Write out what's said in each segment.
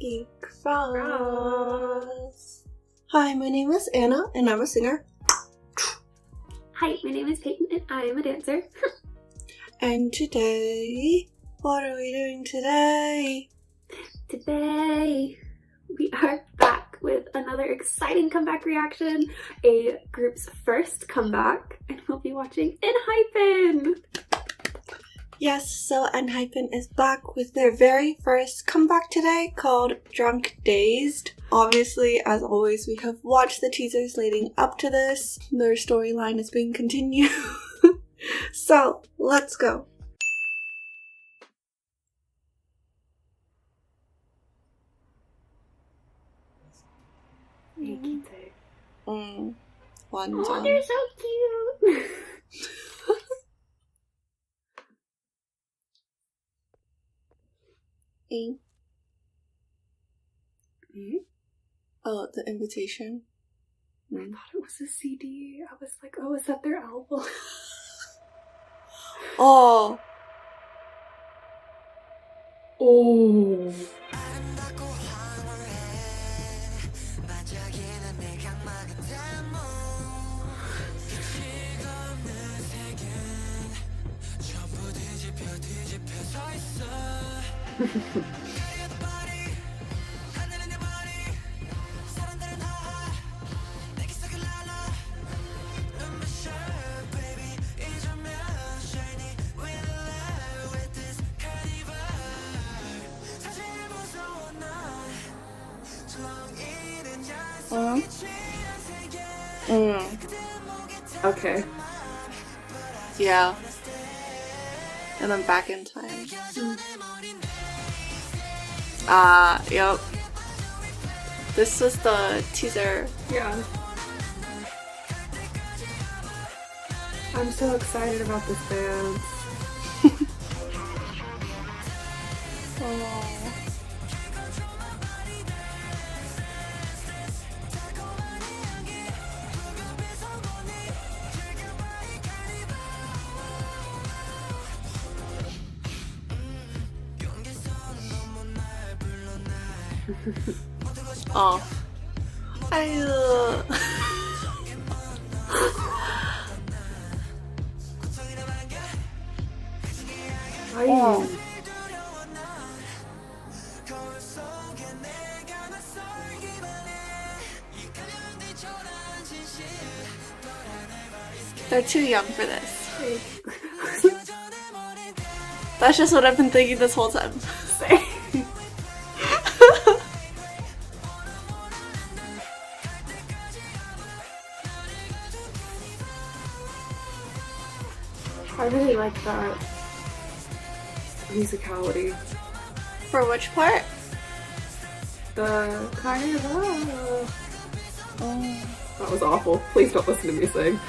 Geek Frost. Hi, my name is Anna, and I'm a singer. Hi, my name is Peyton, and I am a dancer. And today, what are we doing today? Today, we are back with another exciting comeback reaction, a group's first comeback, and we'll be watching ENHYPEN! Yes, so ENHYPEN is back with their very first comeback today called Drunk-Dazed. Obviously, as always, we have watched the teasers leading up to this. Their storyline is being continued. So, let's go. 완전. Oh, they're so cute! Oh, the invitation. I thought it was a CD. I was like, oh, is that their album? Oh. Oh. Okay. Yeah. And then back in time. Yep. This was the teaser. Yeah. I'm so excited about this dance. Oh. Oh. 아유. Oh. They're too young for this. That's just what I've been thinking this whole time. I really like that musicality. For which part? The kind of Oh. That was awful. Please don't listen to me sing.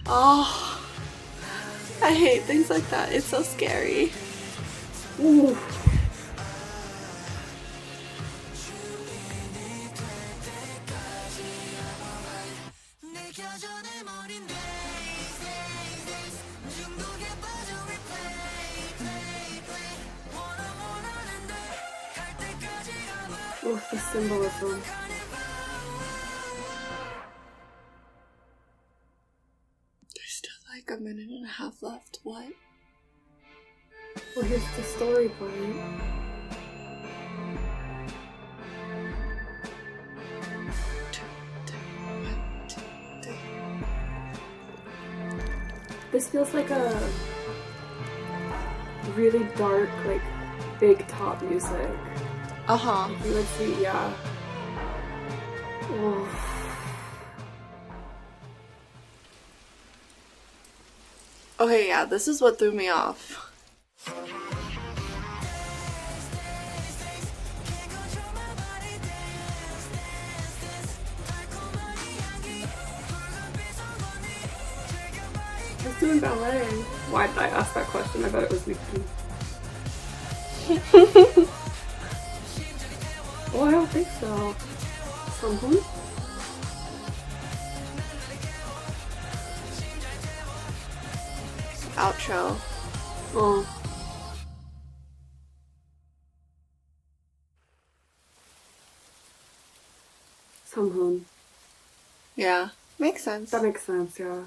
Oh. I hate things like that. It's so scary. Ooh. Oh, the symbolism. There's still like a minute and a half left. What? Well, here's the story point. This feels like a really dark, like, big top music. Uh-huh. You would see, yeah. Oh. Okay, yeah, this is what threw me off. It's doing ballet. Why did I ask that question? I bet it was Nikki. Oh, I don't think so. Something? Outro. Oh. Sunghoon. Yeah, makes sense. That makes sense, yeah.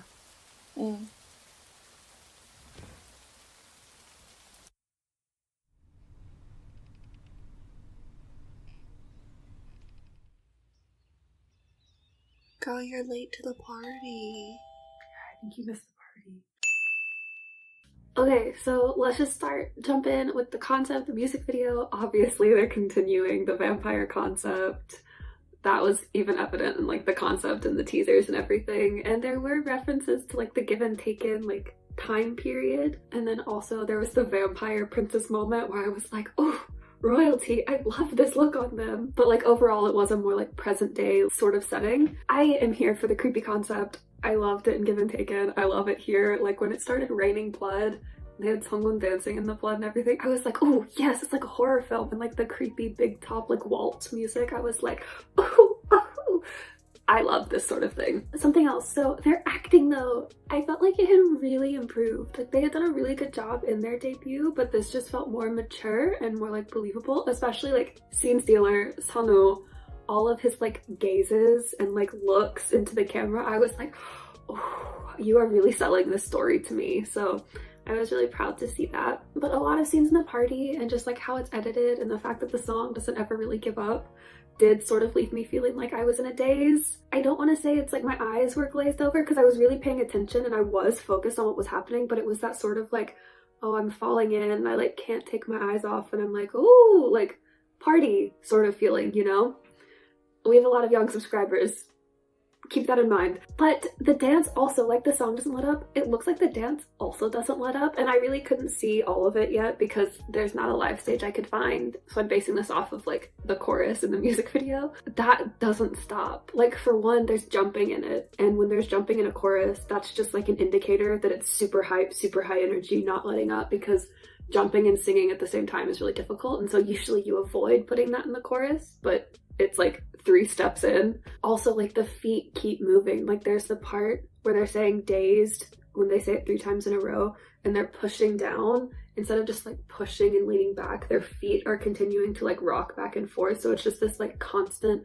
Girl, you're late to the party. I think you missed the party. Okay, so let's just jump in with the concept, the music video. Obviously, they're continuing the vampire concept. That was even evident in like the concept and the teasers and everything. And there were references to like the given taken like time period. And then also there was the vampire princess moment where I was like, oh, royalty, I love this look on them. But like overall it was a more like present day sort of setting. I am here for the creepy concept. I loved it in Given Taken. I love it here. Like when it started raining blood, they had someone dancing in the blood and everything. I was like, oh yes, it's like a horror film, and like the creepy big top like waltz music. I was like, oh, oh. I love this sort of thing. Something else, so their acting though, I felt like it had really improved. Like they had done a really good job in their debut, but this just felt more mature and more like believable, especially like Scene Stealer, Sanu, all of his like gazes and like looks into the camera. I was like, oh, you are really selling this story to me. So I was really proud to see that. But a lot of scenes in the party and just like how it's edited and the fact that the song doesn't ever really give up did sort of leave me feeling like I was in a daze. I don't want to say it's like my eyes were glazed over because I was really paying attention and I was focused on what was happening, but it was that sort of like, oh, I'm falling in and I like can't take my eyes off and I'm like, oh, like party sort of feeling, you know? We have a lot of young subscribers. Keep that in mind. But the dance also, like the song doesn't let up, it looks like the dance also doesn't let up, and I really couldn't see all of it yet because there's not a live stage I could find, so I'm basing this off of like the chorus in the music video. That doesn't stop. Like for one, there's jumping in it, and when there's jumping in a chorus, that's just like an indicator that it's super hype, super high energy, not letting up, because jumping and singing at the same time is really difficult, and so usually you avoid putting that in the chorus, but it's like 3 steps in. Also, like the feet keep moving. Like there's the part where they're saying dazed when they say it 3 times in a row, and they're pushing down instead of just like pushing and leaning back. Their feet are continuing to like rock back and forth, so it's just this like constant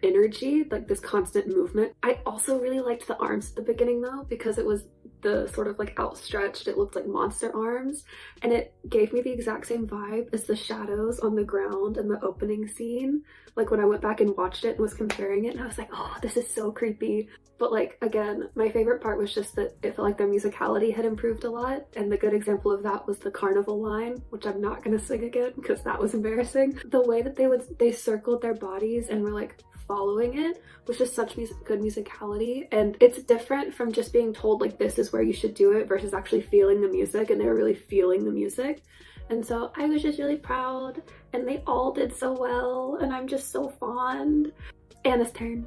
energy, like this constant movement. I also really liked the arms at the beginning though, because it was the sort of like outstretched, it looked like monster arms, and it gave me the exact same vibe as the shadows on the ground in the opening scene. Like when I went back and watched it and was comparing it, and I was like, oh, this is so creepy. But like again, my favorite part was just that it felt like their musicality had improved a lot, and the good example of that was the carnival line, which I'm not gonna sing again because that was embarrassing. The way that they circled their bodies and were like following it was just such good musicality, and it's different from just being told like this is where you should do it versus actually feeling the music, and they were really feeling the music. And so I was just really proud, and they all did so well, and I'm just so fond. Anna's turn.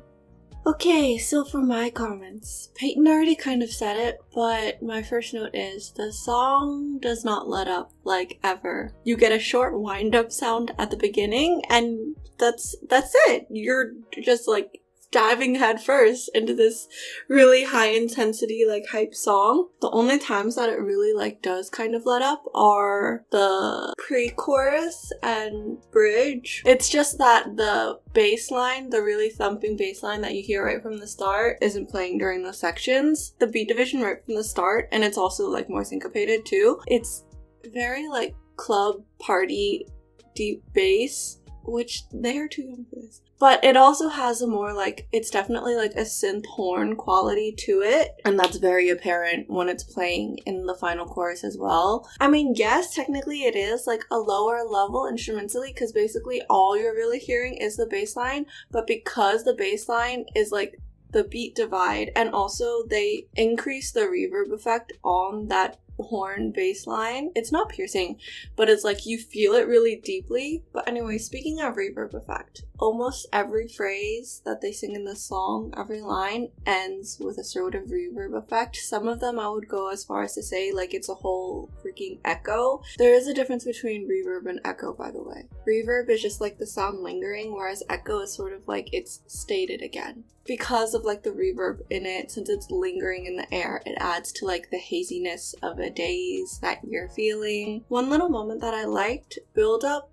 Okay, so for my comments, Peyton already kind of said it, but my first note is the song does not let up, like, ever. You get a short wind-up sound at the beginning, and that's it. You're just like diving head first into this really high intensity like hype song. The only times that it really like does kind of let up are the pre-chorus and bridge. It's just that the bass line, the really thumping bass line that you hear right from the start, isn't playing during those sections. The beat division right from the start, and it's also like more syncopated too. It's very like club party deep bass, which they are too young for this. But it also has a more like, it's definitely like a synth horn quality to it, and that's very apparent when it's playing in the final chorus as well. I mean, yes, technically it is like a lower level instrumentally, because basically all you're really hearing is the bass line, but because the bass line is like the beat divide, and also they increase the reverb effect on that horn bass line. It's not piercing, but it's like you feel it really deeply. But anyway, speaking of reverb effect, almost every phrase that they sing in the song, every line ends with a sort of reverb effect. Some of them I would go as far as to say like it's a whole freaking echo. There is a difference between reverb and echo, by the way. Reverb is just like the sound lingering, whereas echo is sort of like it's stated again. Because of like the reverb in it, since it's lingering in the air, it adds to like the haziness of it a daze that you're feeling. One little moment that I liked, build up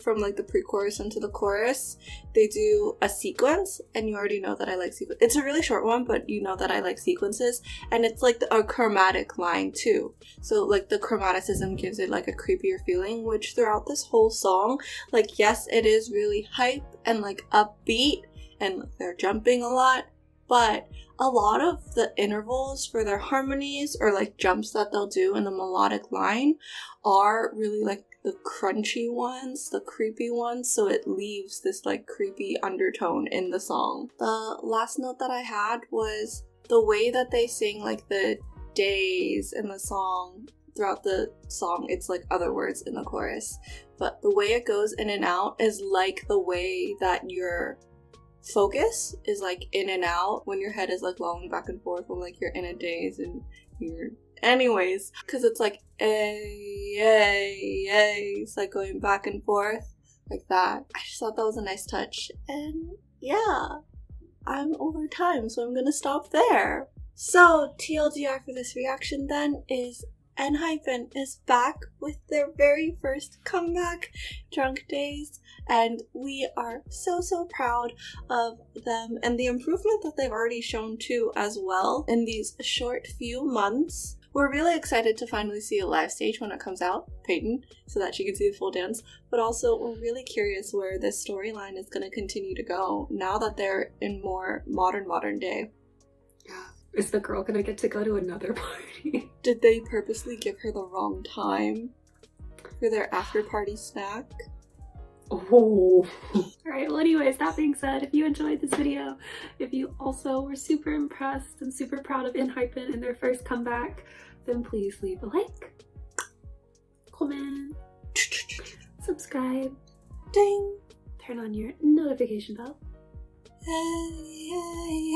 from like the pre-chorus into the chorus, they do a sequence, and you already know that I like sequence. It's a really short one, but you know that I like sequences, and it's like a chromatic line too. So like the chromaticism gives it like a creepier feeling, which throughout this whole song, like yes, it is really hype and like upbeat, and they're jumping a lot, but a lot of the intervals for their harmonies or like jumps that they'll do in the melodic line are really like the crunchy ones, the creepy ones, so it leaves this like creepy undertone in the song. The last note that I had was the way that they sing like the days in the song. Throughout the song, it's like other words in the chorus, but the way it goes in and out is like the way that your focus is like in and out when your head is like lolling back and forth when like you're in a daze and you're anyways, because it's like it's like going back and forth like that. I just thought that was a nice touch, and yeah, I'm over time, so I'm gonna stop there. So TLDR for this reaction then is ENHYPEN is back with their very first comeback, Drunk-Dazed, and we are so proud of them and the improvement that they've already shown too as well in these short few months. We're really excited to finally see a live stage when it comes out, Peyton, so that she can see the full dance, but also we're really curious where this storyline is going to continue to go now that they're in more modern day. Yeah. Is the girl gonna get to go to another party? Did they purposely give her the wrong time for their after party snack? Oh. Alright, well anyways, that being said, if you enjoyed this video, if you also were super impressed and super proud of ENHYPEN in their first comeback, then please leave a like, comment, subscribe, ding, turn on your notification bell. hey.